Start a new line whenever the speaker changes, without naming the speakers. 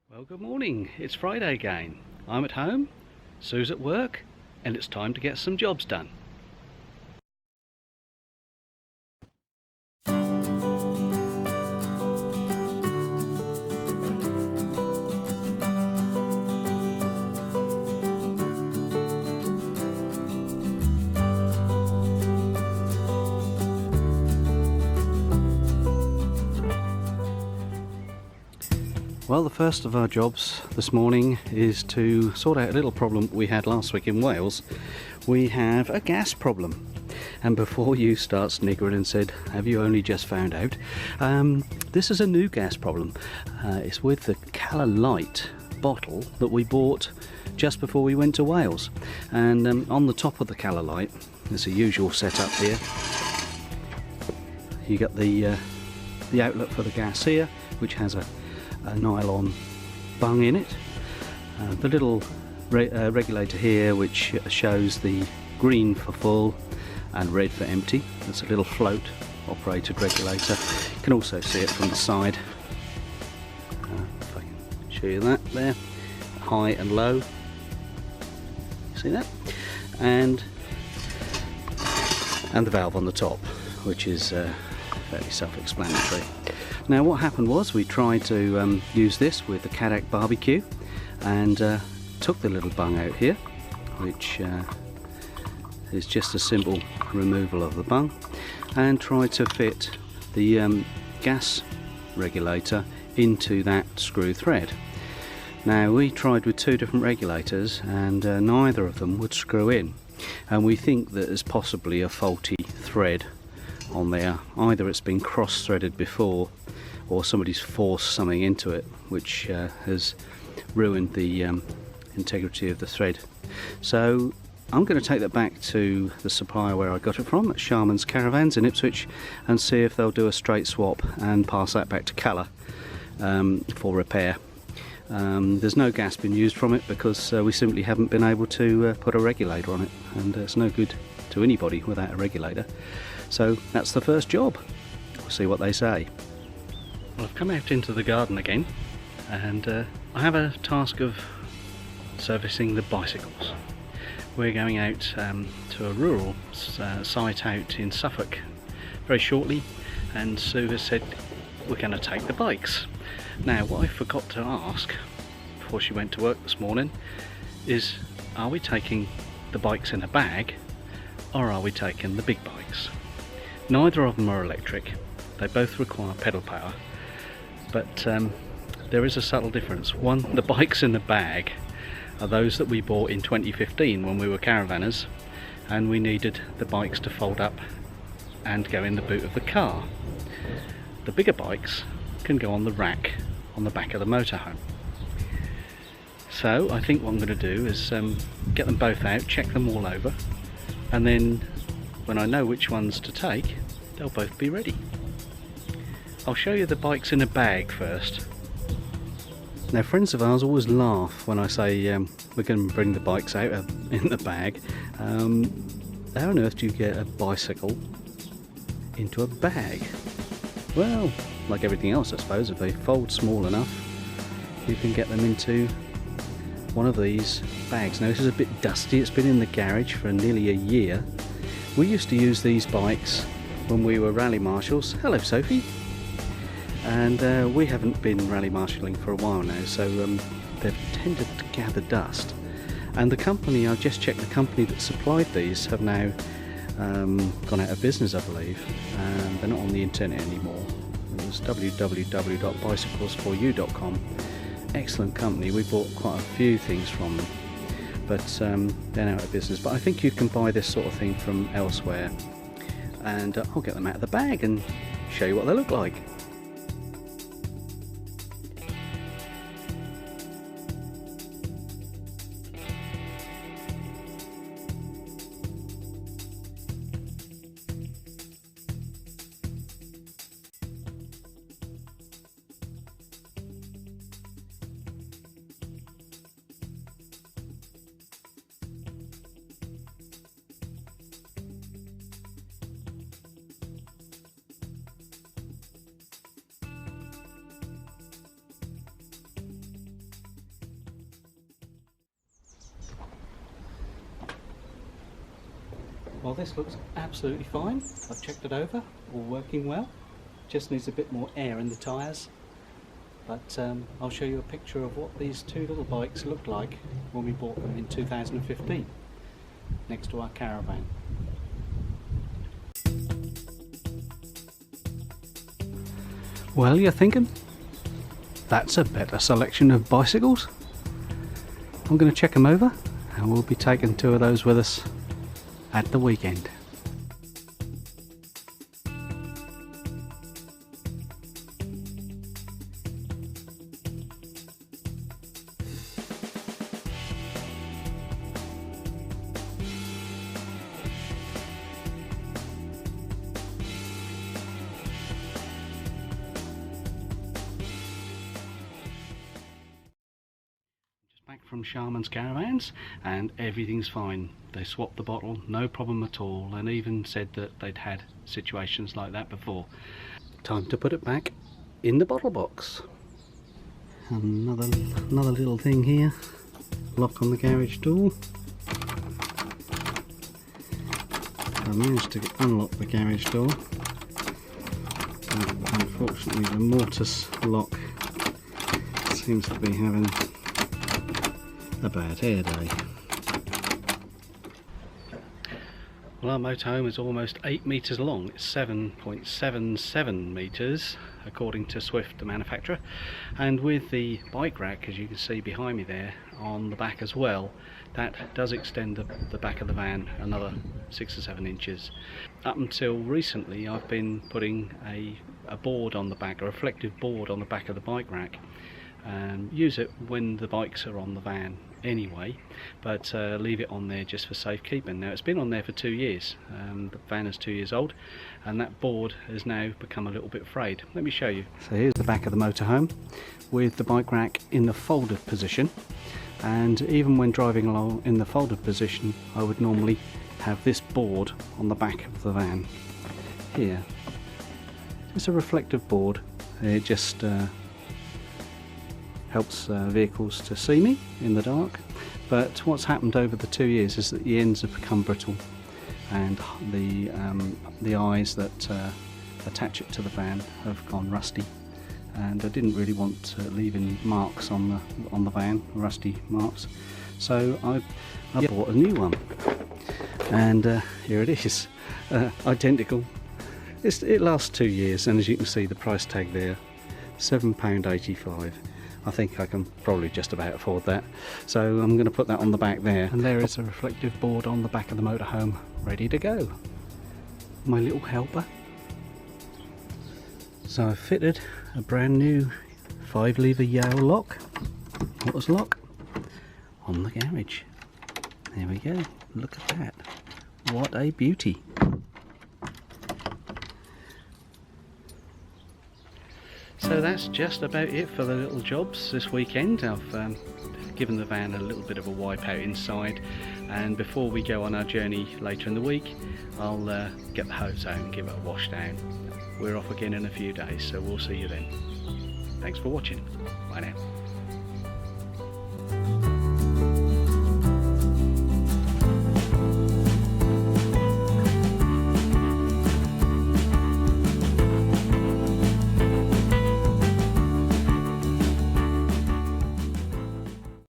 Well, good morning. It's Friday again. I'm at home, Sue's at work, and it's time to get some jobs done. Well, the first of our jobs this morning is to sort out a little problem we had last week in Wales. We have a gas problem. And before you start sniggering and said, have you only just found out? This is a new gas problem. It's with the Calor Lite bottle that we bought just before we went to Wales. And on the top of the Calor Lite, there's a usual setup here. You got the outlet for the gas here, which has a nylon bung in it. The little regulator here, which shows the green for full and red for empty. That's a little float operated regulator. You can also see it from the side. If I can show you that there, high and low. See that? And the valve on the top, which is fairly self-explanatory. Now what happened was we tried to use this with the Kadak barbecue and took the little bung out here, which is just a simple removal of the bung, and tried to fit the gas regulator into that screw thread. Now we tried with two different regulators and neither of them would screw in, and we think that there's possibly a faulty thread on there. Either it's been cross-threaded before or somebody's forced something into it, which has ruined the integrity of the thread. So I'm going to take that back to the supplier where I got it from, at Sharman's Caravans in Ipswich, and see if they'll do a straight swap and pass that back to Calor for repair. There's no gas been used from it because we simply haven't been able to put a regulator on it, and it's no good to anybody without a regulator. So that's the first job. We'll see what they say. Well, I've come out into the garden again, and I have a task of servicing the bicycles. We're going out to a rural site out in Suffolk very shortly, and Sue has said we're going to take the bikes. Now what I forgot to ask before she went to work this morning is, are we taking the bikes in a bag or are we taking the big bikes? Neither of them are electric, they both require pedal power, but there is a subtle difference. One, the bikes in the bag are those that we bought in 2015 when we were caravanners and we needed the bikes to fold up and go in the boot of the car. The bigger bikes can go on the rack on the back of the motorhome. So I think what I'm going to do is get them both out, check them all over, and then when I know which ones to take, they'll both be ready. I'll show you the bikes in a bag first. Now friends of ours always laugh when I say we're going to bring the bikes out in the bag. How on earth do you get a bicycle into a bag? Well, like everything else I suppose, if they fold small enough you can get them into one of these bags. Now this is a bit dusty, it's been in the garage for nearly a year. We used to use these bikes when we were rally marshals. Hello Sophie. And we haven't been rally marshalling for a while now, so they've tended to gather dust. And the company, I just checked, the company that supplied these have now gone out of business, I believe, and they're not on the internet anymore. It was www.bicyclesforyou.com. Excellent company, we bought quite a few things from them, but they're now out of business. But I think you can buy this sort of thing from elsewhere, and I'll get them out of the bag and show you what they look like. Well, this looks absolutely fine. I've checked it over, all working well. Just needs a bit more air in the tyres. But I'll show you a picture of what these two little bikes looked like when we bought them in 2015 next to our caravan. Well, you're thinking, that's a better selection of bicycles. I'm going to check them over and we'll be taking two of those with us at the weekend. Back from Sharman's Caravans and everything's fine. They swapped the bottle, no problem at all, and even said that they'd had situations like that before. Time to put it back in the bottle box. Another little thing here. Lock on the garage door. I managed to unlock the garage door, but unfortunately the mortise lock seems to be having a bad hair day. Well, our motorhome is almost 8 metres long. It's 7.77 metres according to Swift, the manufacturer, and with the bike rack, as you can see behind me there, on the back as well, that does extend the back of the van another 6 or 7 inches. Up until recently I've been putting a board on the back, a reflective board on the back of the bike rack, and use it when the bikes are on the van anyway, but leave it on there just for safekeeping. Now, it's been on there for 2 years. The van is 2 years old and that board has now become a little bit frayed. Let me show you. So here's the back of the motorhome with the bike rack in the folded position, and even when driving along in the folded position I would normally have this board on the back of the van here. It's a reflective board. It just helps vehicles to see me in the dark, but what's happened over the 2 years is that the ends have become brittle and the eyes that attach it to the van have gone rusty, and I didn't really want leaving marks on the van, rusty marks, so I bought a new one, and here it is, identical. It lasts 2 years, and as you can see the price tag there, £7.85. I think I can probably just about afford that, so I'm going to put that on the back there. And there is a reflective board on the back of the motorhome, ready to go. My little helper. So I've fitted a brand new 5-lever Yale lock, mortise lock, on the garage. There we go, look at that, what a beauty. So that's just about it for the little jobs this weekend. I've given the van a little bit of a wipe out inside, and before we go on our journey later in the week I'll get the hose out and give it a wash down. We're off again in a few days, so we'll see you then. Thanks for watching. Bye now.